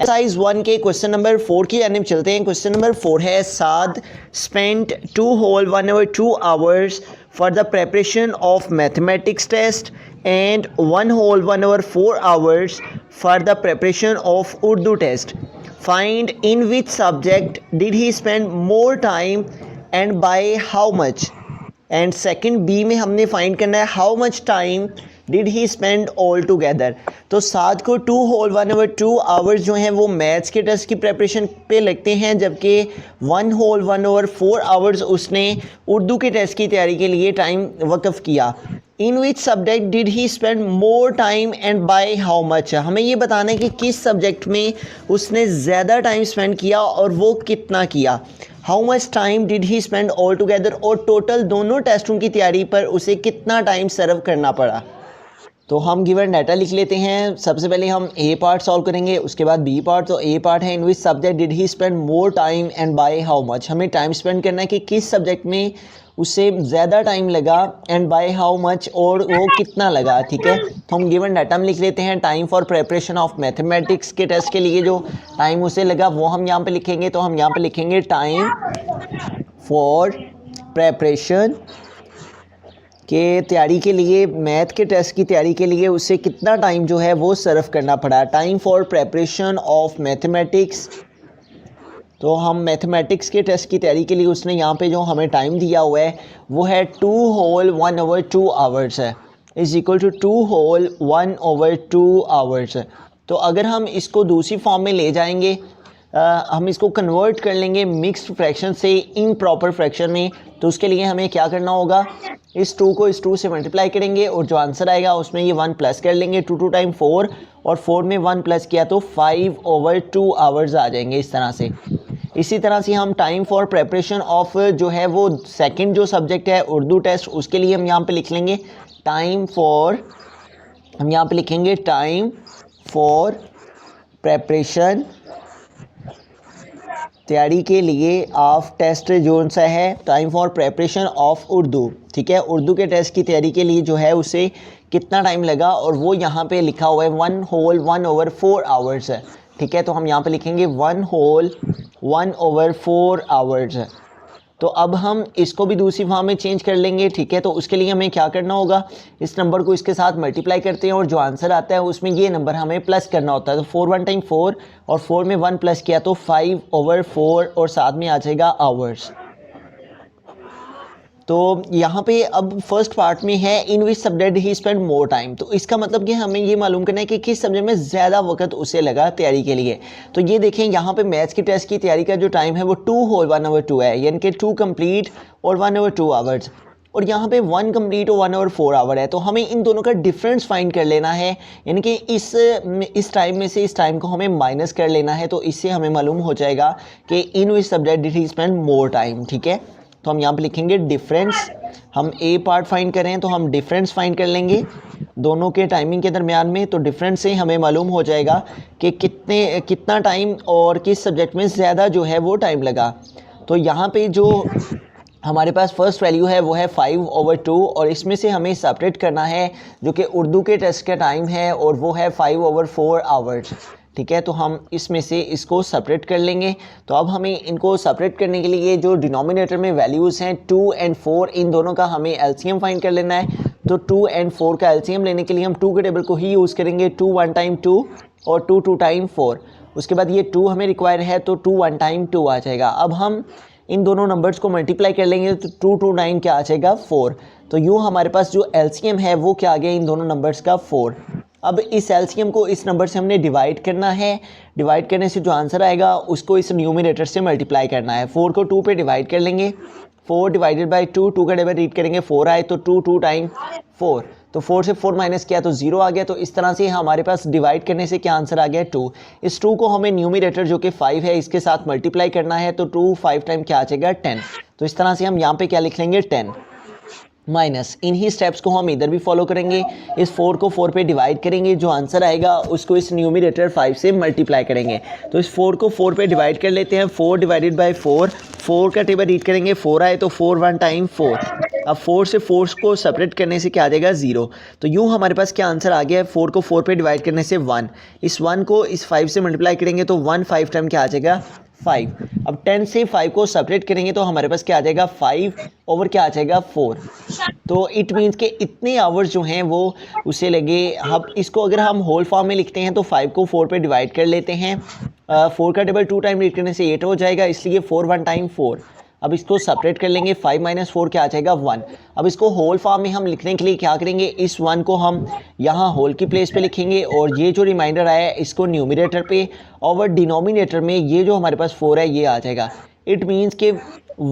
Exercise 1 के question number 4 की जानिब चलते हैं। क्वेश्चन नंबर 4 है Saad spent 2 whole 1 over 2 hours for the preparation of mathematics test and 1 whole 1 over 4 hours for the preparation of Urdu test. Find in which subject did he spend more time and by how much. And second B में हमने find करना है how much time did he spend all together. तो साद को 2 whole 1 over 2 hours जो हैं वो maths के टेस्ट की प्रेपरेशन पे लगते हैं, जबकि 1 होल 1 over 4 hours उसने उर्दू के टेस्ट की तैयारी के लिए टाइम वक्फ किया। In which subject did he spend more time and by how much. हमें ये बताना है कि किस सब्जेक्ट में उसने ज़्यादा टाइम स्पेंड किया और वो कितना किया। How much time did he spend all together, और टोटल दोनों टेस्टों की तैयारी पर उसे कितना टाइम सर्व करना पड़ा। तो हम गिवन डाटा लिख लेते हैं। सबसे पहले हम ए पार्ट सॉल्व करेंगे, उसके बाद बी पार्ट। तो ए पार्ट है in which subject did he spend more time and by how much. हमें टाइम स्पेंड करना है कि किस सब्जेक्ट में उससे ज़्यादा टाइम लगा एंड बाय हाउ मच, और वो कितना लगा। ठीक है, तो हम गिवन डाटा में लिख लेते हैं। Time for preparation of mathematics के टेस्ट के लिए जो टाइम उसे लगा वो हम यहाँ पे लिखेंगे। तो हम यहाँ पे लिखेंगे टाइम फॉर प्रेपरेशन के तैयारी के लिए, मैथ के टेस्ट की तैयारी के लिए उसे कितना टाइम जो है वो सर्व करना पड़ा। Time for preparation of mathematics, तो हम मैथमेटिक्स के टेस्ट की तैयारी के लिए उसने यहाँ पे जो हमें टाइम दिया हुआ है वो है 2 होल 1 over 2 hours है, is equal to 2 whole 1 over 2 hours। तो अगर हम इसको दूसरी फॉर्म में ले जाएंगे, हम इसको कन्वर्ट कर लेंगे मिक्स्ड फ्रैक्शन से इम्प्रॉपर फ्रैक्शन में, तो उसके लिए हमें क्या करना होगा, इस 2 को इस 2 से मल्टीप्लाई करेंगे और जो आंसर आएगा उसमें ये 1 प्लस कर लेंगे। 2 2 टाइम 4 और 4 में 1 प्लस किया तो 5 over 2 hours आ जाएंगे इस तरह से। इसी तरह से हम टाइम फॉर प्रेपरेशन ऑफ जो है वो सेकंड जो सब्जेक्ट है उर्दू टेस्ट, उसके लिए हम यहाँ पे लिख लेंगे टाइम फॉर, हम यहाँ पे लिखेंगे टाइम फॉर प्रेपरेशन तैयारी के लिए ऑफ टेस्ट जो सा है time for preparation of Urdu. ठीक है, उर्दू के टेस्ट की तैयारी के लिए जो है उसे कितना टाइम लगा, और वो यहाँ पे लिखा हुआ है 1 होल 1 over 4 hours है। ठीक है, तो हम यहाँ पे लिखेंगे 1 होल 1 over 4 hours। तो अब हम इसको भी दूसरी फॉर्म में चेंज कर लेंगे। ठीक है, तो उसके लिए हमें क्या करना होगा, इस नंबर को इसके साथ मल्टीप्लाई करते हैं और जो आंसर आता है उसमें ये नंबर हमें प्लस करना होता है। तो 4 1 टाइम 4 और 4 में 1 प्लस किया तो 5 over 4 और साथ में आ जाएगा आवर्स। तो यहाँ पे अब फर्स्ट पार्ट में है in which subject he spend more time. तो इसका मतलब कि हमें ये मालूम करना है कि किस सब्जेक्ट में ज़्यादा वक्त उसे लगा तैयारी के लिए। तो ये देखें यहाँ पे मैथ्स की टेस्ट की तैयारी का जो टाइम है वो 2 होल 1 over 2 है, यानी कि 2 कंप्लीट और 1 over 2 hours। और यहाँ पे 1 कंप्लीट और 1 over 4 hour है। तो हमें इन दोनों का डिफरेंस फाइंड कर लेना है, यानी कि इस टाइम में से इस टाइम को हमें माइनस कर लेना है। तो इससे हमें मालूम हो जाएगा कि in which subject did he spend more time. ठीक है, तो हम यहाँ पे लिखेंगे डिफरेंस। हम ए पार्ट फाइंड करें तो हम डिफरेंस फाइंड कर लेंगे दोनों के टाइमिंग के दरमियान में। तो डिफरेंस से हमें मालूम हो जाएगा कि कितना टाइम और किस सब्जेक्ट में ज़्यादा जो है वो टाइम लगा। तो यहाँ पे जो हमारे पास फर्स्ट वैल्यू है वो है 5 over 2, और इसमें से हमें सेपरेट करना है जो कि उर्दू के टेस्ट का टाइम है, और वो है 5 over 4 hours। ठीक है, तो हम इसमें से इसको सेपरेट कर लेंगे। तो अब हमें इनको सेपरेट करने के लिए जो डिनोमिनेटर में वैल्यूज़ हैं 2 और 4, इन दोनों का हमें एलसीएम फाइंड कर लेना है। तो 2 और 4 का एलसीएम लेने के लिए हम 2 के टेबल को ही यूज़ करेंगे। 2 1 टाइम 2 और 2 2 टाइम 4। उसके बाद ये 2 हमें रिक्वायर है तो 2 1 टाइम 2 आ जाएगा। अब हम इन दोनों नंबर्स को मल्टीप्लाई कर लेंगे तो 2 2 9 क्या आ जाएगा 4। तो यूँ हमारे पास जो एलसीएम है वो क्या आ गया इन दोनों नंबर्स का 4। अब इस एलसीएम को इस नंबर से हमने डिवाइड करना है। डिवाइड करने से जो आंसर आएगा उसको इस न्यूमरेटर से मल्टीप्लाई करना है। 4 को 2 पे डिवाइड कर लेंगे, 4 डिवाइडेड बाई 2, 2 का टेबल रीड करेंगे 4 आए तो 2 2 टाइम 4। तो 4 से 4 माइनस किया तो 0 आ गया। तो इस तरह से हमारे पास डिवाइड करने से क्या आंसर आ गया 2। इस 2 को हमें न्यूमरेटर जो कि 5 है इसके साथ मल्टीप्लाई करना है। तो 2 5 टाइम क्या आ जाएगा 10। तो इस तरह से हम यहाँ पे क्या लिख लेंगे 10। माइनस। इन्हीं स्टेप्स को हम इधर भी फॉलो करेंगे। इस 4 को 4 पे डिवाइड करेंगे, जो आंसर आएगा उसको इस न्यूमरेटर 5 से मल्टीप्लाई करेंगे। तो इस 4 को 4 पे डिवाइड कर लेते हैं। 4 डिवाइडेड बाई 4, 4 का टेबल रीड करेंगे, 4 आए तो 4 1 टाइम 4। अब 4 से 4 को सेपरेट करने से क्या आ जाएगा 0। तो यूँ हमारे पास क्या आंसर आ गया है, 4 को 4 पे डिवाइड करने से 1। इस 1 को इस 5 से मल्टीप्लाई करेंगे तो 1 5 टाइम क्या आ जाएगा 5। अब 10 से 5 को सेपरेट करेंगे तो हमारे पास क्या आ जाएगा 5 ओवर क्या आ जाएगा 4। तो इट मीन्स के इतने आवर्स जो हैं वो उसे लगे। अब इसको अगर हम होल फॉर्म में लिखते हैं तो 5 को 4 पे डिवाइड कर लेते हैं। 4 का टेबल 2 टाइम रीड करने से 8 हो जाएगा, इसलिए 4 1 टाइम 4। अब इसको सेपरेट कर लेंगे, 5 माइनस 4 क्या आ जाएगा 1। अब इसको होल फॉर्म में हम लिखने के लिए क्या करेंगे, इस 1 को हम यहाँ होल की प्लेस पे लिखेंगे और ये जो रिमाइंडर आया है इसको न्यूमरेटर पे, और डिनोमिनेटर में ये जो हमारे पास 4 है ये आ जाएगा। इट मीन्स के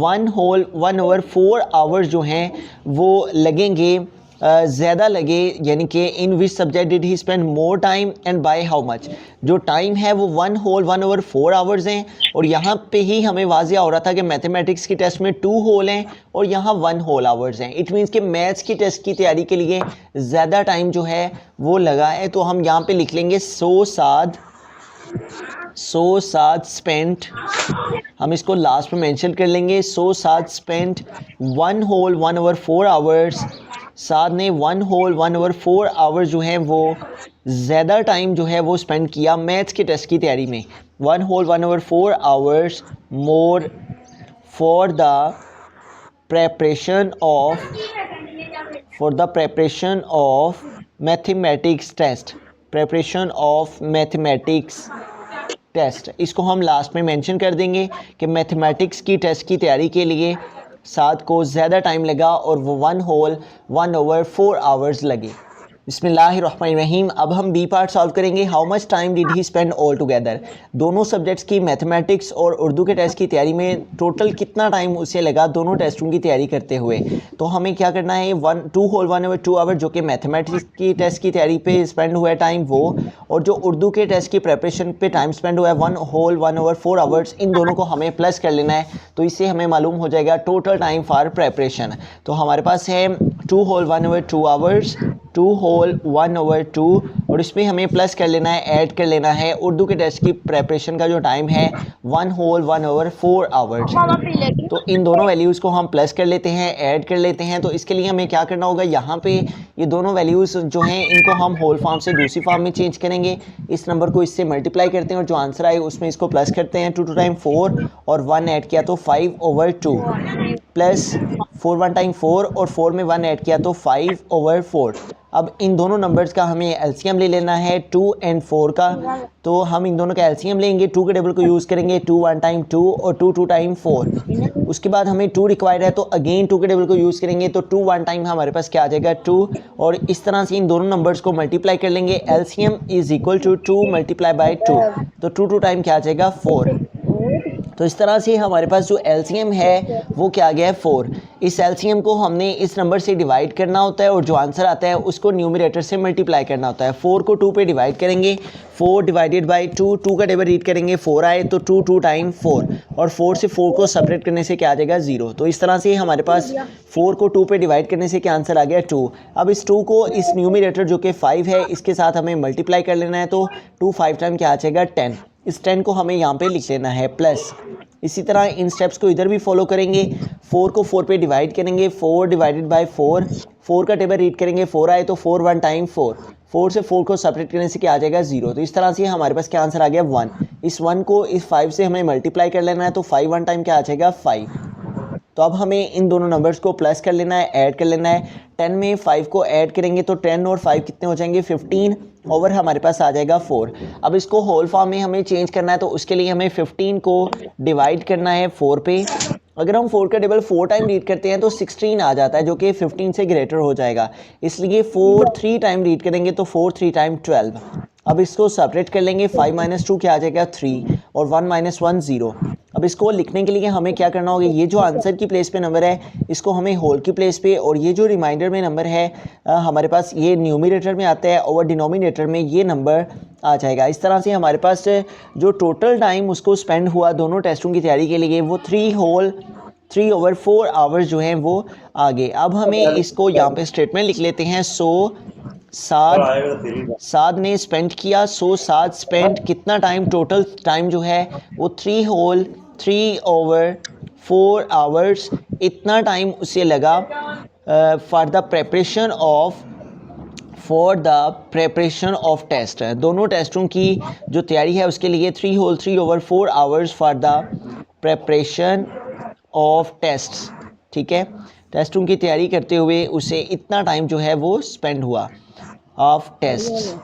1 होल 1 ओवर 4 आवर्स जो हैं वो लगेंगे, ज़्यादा लगे, यानी कि in which subject did he spend more time and by how much. जो टाइम है वो 1 होल 1 ओवर 4 आवर्स हैं, और यहाँ पे ही हमें वाज़िया हो रहा था कि मैथमेटिक्स की टेस्ट में 2 होल हैं और यहाँ 1 होल आवर्स हैं। इट मीन्स कि मैथ्स की टेस्ट की तैयारी के लिए ज़्यादा टाइम जो है वो लगा है। तो हम यहाँ पे लिख लेंगे 100 साथ स्पेंट, हम इसको लास्ट में मेंशन कर लेंगे। 100 साथ स्पेंट 1 होल 1 ओवर 4 आवर्स। साथ ने 1 होल 1 ओवर 4 आवर्स जो हैं वो ज़्यादा टाइम जो है वो स्पेंड किया मैथ्स के टेस्ट की तैयारी में। 1 whole 1 over 4 hours more for the preparation of mathematics test. Preparation of mathematics test, इसको हम लास्ट में मेंशन कर देंगे कि मैथमेटिक्स की टेस्ट की तैयारी के लिए साथ को ज़्यादा टाइम लगा और वो 1 होल 1 ओवर 4 आवर्स लगे। बिस्मिल्लाहिर्रहमानिर्रहीम। अब हम बी पार्ट सॉल्व करेंगे। How much time did he spend all together. दोनों सब्जेक्ट्स की मैथमेटिक्स और उर्दू के टेस्ट की तैयारी में टोटल कितना टाइम उसे लगा दोनों टेस्टों की तैयारी करते हुए। तो हमें क्या करना है, 2 होल 1 ओवर 2 आवर जो कि मैथमेटिक्स की टेस्ट की तैयारी पे स्पेंड हुआ है टाइम वो, और जो उर्दू के टेस्ट की प्रेपरेशन पे टाइम स्पेंड हुआ है 1 होल 1 ओवर 4 आवर्स, इन दोनों को हमें प्लस कर लेना है। तो इससे हमें मालूम हो जाएगा टोटल टाइम फॉर प्रेपरेशन। तो हमारे पास है 2 whole 1 over 2 hours, 2 whole 1 over 2, और इसमें हमें प्लस कर लेना है, ऐड कर लेना है उर्दू के टेस्ट की प्रेपरेशन का जो टाइम है 1 होल 1 ओवर 4 आवर्स। तो इन दोनों वैल्यूज़ को हम प्लस कर लेते हैं, ऐड कर लेते हैं। तो इसके लिए हमें क्या करना होगा, यहाँ पे ये दोनों वैल्यूज़ जो हैं इनको हम होल फॉर्म से दूसरी फॉर्म में चेंज करेंगे। इस नंबर को इससे मल्टीप्लाई करते हैं और जो आंसर आए उसमें इसको प्लस करते हैं। 2 2 टाइम 4 और 1 ऐड किया तो 5 ओवर 2, प्लस 4 1 टाइम 4 और 4 में 1 ऐड किया तो 5 ओवर 4। अब इन दोनों नंबर्स का हमें एलसीएम ले लेना है 2 और 4 का। तो हम इन दोनों का एलसीएम लेंगे, 2 के टेबल को यूज़ करेंगे, 2 1 टाइम 2 और 2 2 टाइम 4। उसके बाद हमें 2 रिक्वायर्ड है तो अगेन 2 के टेबल को यूज़ करेंगे, तो 2 1 टाइम हमारे पास क्या आ जाएगा 2, और इस तरह से इन दोनों नंबर्स को मल्टीप्लाई कर लेंगे। LCM is equal to 2 multiply by 2, तो 2 2 टाइम क्या आ जाएगा 4। तो इस तरह से हमारे पास जो एलसीएम है वो क्या आ गया है 4। इस एलसीएम को हमने इस नंबर से डिवाइड करना होता है और जो आंसर आता है उसको न्यूमरेटर से मल्टीप्लाई करना होता है। 4 को 2 पे डिवाइड करेंगे, 4 डिवाइडेड बाई 2, 2 का टेबल रीड करेंगे, 4 आए तो 2 2 टाइम 4, और 4 से 4 को सेपरेट करने से क्या आ जाएगा 0। तो इस तरह से हमारे पास 4 को 2 पे डिवाइड करने से क्या आंसर आ गया 2। अब इस 2 को इस न्यूमरेटर जो कि 5 है इसके साथ हमें मल्टीप्लाई कर लेना है, तो 2 5 टाइम क्या आ जाएगा 10। इस 10 को हमें यहाँ पे लिख लेना है प्लस। इसी तरह इन स्टेप्स को इधर भी फॉलो करेंगे। 4 को 4 पे डिवाइड करेंगे, 4 डिवाइडेड बाय 4, 4 का टेबल रीड करेंगे, 4 आए तो 4 1 टाइम 4, 4 से 4 को सेपरेट करने से क्या आ जाएगा 0। तो इस तरह से हमारे पास क्या आंसर आ गया 1। इस 1 को इस 5 से हमें मल्टीप्लाई कर लेना है, तो 5 1 टाइम क्या आ जाएगा 5। तो अब हमें इन दोनों नंबर्स को प्लस कर लेना है, ऐड कर लेना है। 10 में 5 को ऐड करेंगे तो 10 और 5 कितने हो जाएंगे 15, ओवर हमारे पास आ जाएगा 4। अब इसको होल फॉर्म में हमें चेंज करना है, तो उसके लिए हमें 15 को डिवाइड करना है 4 पे। अगर हम 4 का टेबल 4 टाइम रीड करते हैं तो 16 आ जाता है जो कि 15 से ग्रेटर हो जाएगा, इसलिए 4 3 टाइम रीड करेंगे तो 4 3 टाइम 12। अब इसको सेपरेट कर लेंगे, 5 माइनस 2 क्या आ जाएगा 3, और 1 माइनस 1 0। अब इसको लिखने के लिए हमें क्या करना होगा, ये जो आंसर की प्लेस पे नंबर है इसको हमें होल की प्लेस पे, और ये जो रिमाइंडर में नंबर है हमारे पास ये न्यूमरेटर में आता है और डिनोमिनेटर में ये नंबर आ जाएगा। इस तरह से हमारे पास जो टोटल टाइम उसको स्पेंड हुआ दोनों टेस्टों की तैयारी के लिए वो 3 होल 3/4 आवर्स जो हैं वो आगे। अब हमें इसको यहाँ पे स्टेटमेंट लिख लेते हैं। सो साद ने स्पेंड किया, सो साद स्पेंड कितना टाइम, टोटल टाइम जो है वो 3/4 आवर्स, इतना टाइम उसे लगा for the preparation of test. दोनों टेस्टों की जो तैयारी है उसके लिए 3/4 hours for the preparation of tests. ठीक है, टेस्टों की तैयारी करते हुए उसे इतना टाइम जो है वो स्पेंड हुआ ऑफ टेस्ट्स।